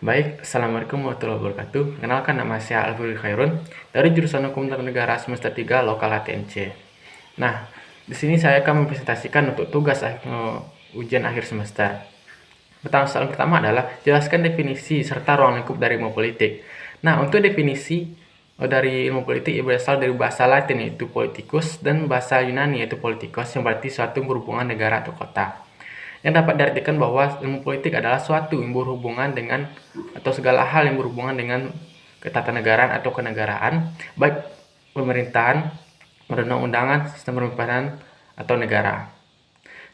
Baik, Assalamualaikum warahmatullahi wabarakatuh. Kenalkan, nama saya Alfred Khairun dari jurusan Hukum Tata Negara semester 3 Lokal HTMC. Nah, di sini saya akan mempresentasikan untuk tugas ujian akhir semester. Soal pertama adalah jelaskan definisi serta ruang lingkup dari ilmu politik. Nah, untuk definisi dari ilmu politik berasal dari bahasa Latin yaitu politicus dan bahasa Yunani yaitu politikos, yang berarti suatu berhubungan negara atau kota. Yang dapat diartikan bahwa ilmu politik adalah suatu yang berhubungan dengan atau segala hal yang berhubungan dengan ketatanegaraan atau kenegaraan, baik pemerintahan, perundang-undangan, sistem pemerintahan, atau negara.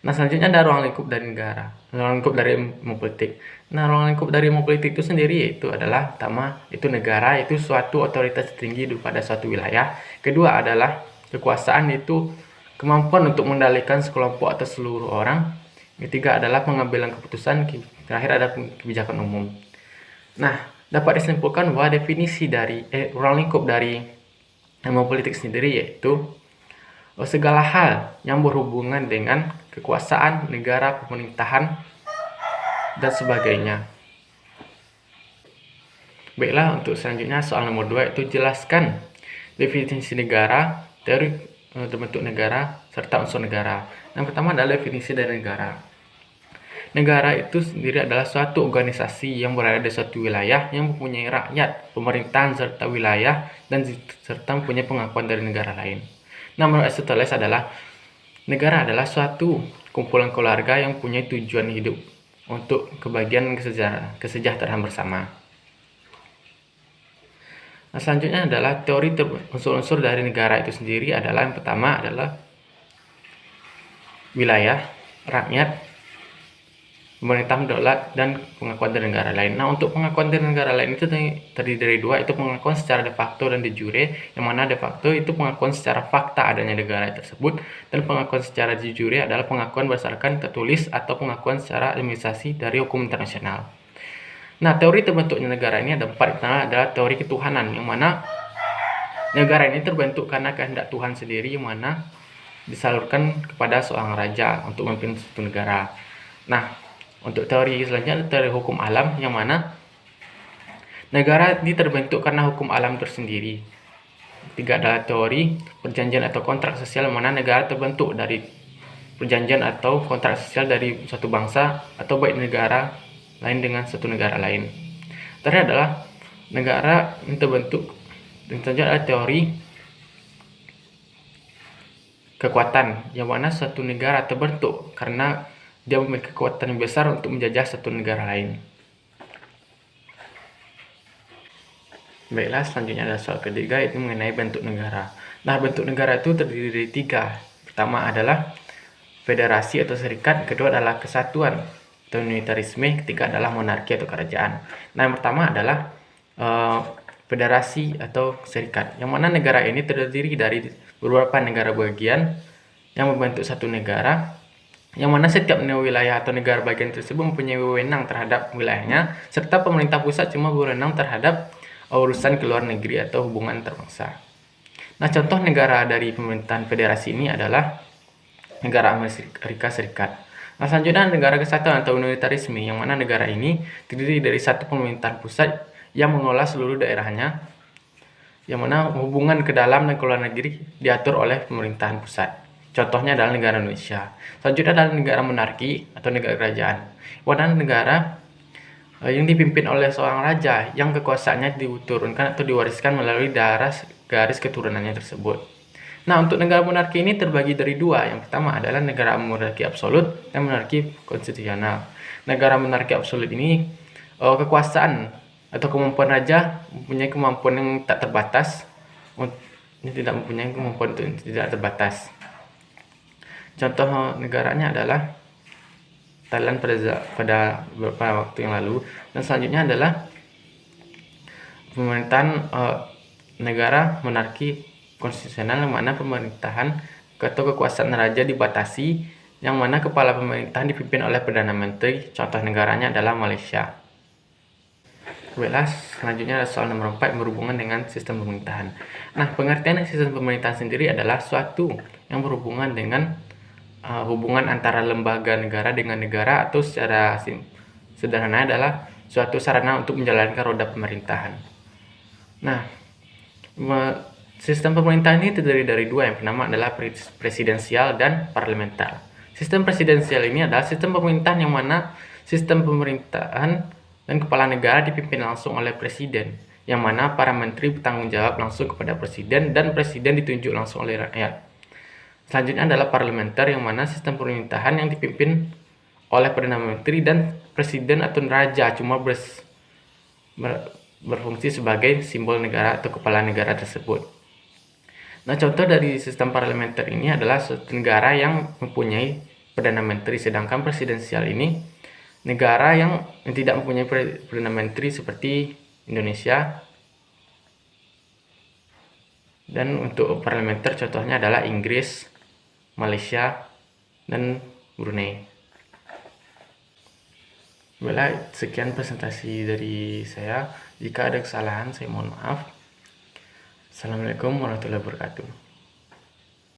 Nah, selanjutnya ada ruang lingkup dari negara, ruang lingkup dari ilmu politik. Nah, ruang lingkup dari ilmu politik itu sendiri yaitu adalah pertama, itu negara, itu suatu otoritas tinggi pada suatu wilayah. Kedua adalah kekuasaan, yaitu kemampuan untuk mengendalikan sekelompok atau seluruh orang. Ketiga adalah pengambilan keputusan. Terakhir ada kebijakan umum. Nah, dapat disimpulkan bahwa definisi dari ruang lingkup dari ilmu politik sendiri yaitu segala hal yang berhubungan dengan kekuasaan, negara, pemerintahan, dan sebagainya. Baiklah, untuk selanjutnya soal nomor 2 itu jelaskan definisi negara, teori terbentuk negara, serta unsur negara. Yang pertama adalah definisi dari negara. Negara itu sendiri adalah suatu organisasi yang berada di suatu wilayah yang mempunyai rakyat, pemerintahan, serta wilayah, dan serta mempunyai pengakuan dari negara lain. Nah, menurut Aristoteles adalah negara adalah suatu kumpulan keluarga yang mempunyai tujuan hidup untuk kebahagiaan kesejahteraan bersama. Nah, selanjutnya adalah teori unsur-unsur dari negara itu sendiri adalah yang pertama adalah wilayah, rakyat, pemerintah daulat, dan pengakuan dari negara lain. Nah, untuk pengakuan dari negara lain itu terdiri dari dua, itu pengakuan secara de facto dan de jure, yang mana de facto itu pengakuan secara fakta adanya negara tersebut, dan pengakuan secara de jure adalah pengakuan berdasarkan tertulis atau pengakuan secara administrasi dari hukum internasional. Nah, teori terbentuknya negara ini ada empat. Pertama adalah teori ketuhanan, yang mana negara ini terbentuk karena kehendak Tuhan sendiri, yang mana disalurkan kepada seorang raja untuk memimpin suatu negara. Nah, untuk teori selanjutnya, teori hukum alam, yang mana negara ini terbentuk karena hukum alam tersendiri. Ketiga adalah teori perjanjian atau kontrak sosial, yang mana negara terbentuk dari perjanjian atau kontrak sosial dari suatu bangsa atau baik negara lain dengan suatu negara lain. Terakhir adalah negara yang terbentuk, dan selanjutnya adalah teori kekuatan, yang mana suatu negara terbentuk karena dia memiliki kekuatan yang besar untuk menjajah satu negara lain. Baiklah, selanjutnya ada soal ketiga, itu mengenai bentuk negara. Nah, bentuk negara itu terdiri dari tiga. Pertama adalah federasi atau serikat, kedua adalah kesatuan atau unitarisme, ketiga adalah monarki atau kerajaan. Nah, yang pertama adalah federasi atau serikat, yang mana negara ini terdiri dari beberapa negara bagian yang membentuk satu negara, yang mana setiap wilayah atau negara bagian tersebut mempunyai wewenang terhadap wilayahnya, serta pemerintah pusat cuma berwenang terhadap urusan ke luar negeri atau hubungan antar-bangsa. Nah, contoh negara dari pemerintahan federasi ini adalah negara Amerika Serikat. Nah, selanjutnya negara kesatuan atau unitarisme, yang mana negara ini terdiri dari satu pemerintahan pusat yang mengelola seluruh daerahnya, yang mana hubungan ke dalam dan ke luar negeri diatur oleh pemerintahan pusat. Contohnya adalah negara Indonesia. Selanjutnya adalah negara monarki atau negara kerajaan, mana negara yang dipimpin oleh seorang raja yang kekuasaannya diturunkan atau diwariskan melalui garis keturunannya tersebut. Nah, untuk negara monarki ini terbagi dari dua. Yang pertama adalah negara monarki absolut dan monarki konstitusional. Negara monarki absolut ini kekuasaan atau kemampuan raja mempunyai kemampuan yang tak terbatas, tidak mempunyai kemampuan yang tidak terbatas. Contoh negaranya adalah Thailand pada beberapa waktu yang lalu. Dan selanjutnya adalah pemerintahan negara monarki konstitusional, yang mana pemerintahan atau kekuasaan raja dibatasi, yang mana kepala pemerintahan dipimpin oleh Perdana Menteri. Contoh negaranya adalah Malaysia. Baiklah, selanjutnya ada soal nomor 4 yang berhubungan dengan sistem pemerintahan. Nah, pengertian sistem pemerintahan sendiri adalah suatu yang berhubungan dengan hubungan antara lembaga negara dengan negara, atau secara sederhana adalah suatu sarana untuk menjalankan roda pemerintahan. Nah, sistem pemerintahan ini terdiri dari dua. Yang pertama adalah presidensial dan parlementer. Sistem presidensial ini adalah sistem pemerintahan yang mana sistem pemerintahan dan kepala negara dipimpin langsung oleh presiden, yang mana para menteri bertanggung jawab langsung kepada presiden dan presiden ditunjuk langsung oleh rakyat. Selanjutnya adalah parlementer, yang mana sistem pemerintahan yang dipimpin oleh Perdana Menteri dan presiden atau raja cuma berfungsi sebagai simbol negara atau kepala negara tersebut. Nah, contoh dari sistem parlementer ini adalah suatu negara yang mempunyai Perdana Menteri, sedangkan presidensial ini negara yang tidak mempunyai Perdana Menteri seperti Indonesia. Dan untuk parlementer contohnya adalah Inggris, Malaysia, dan Brunei. Baiklah, sekian presentasi dari saya. Jika ada kesalahan, saya mohon maaf. Assalamualaikum warahmatullahi wabarakatuh.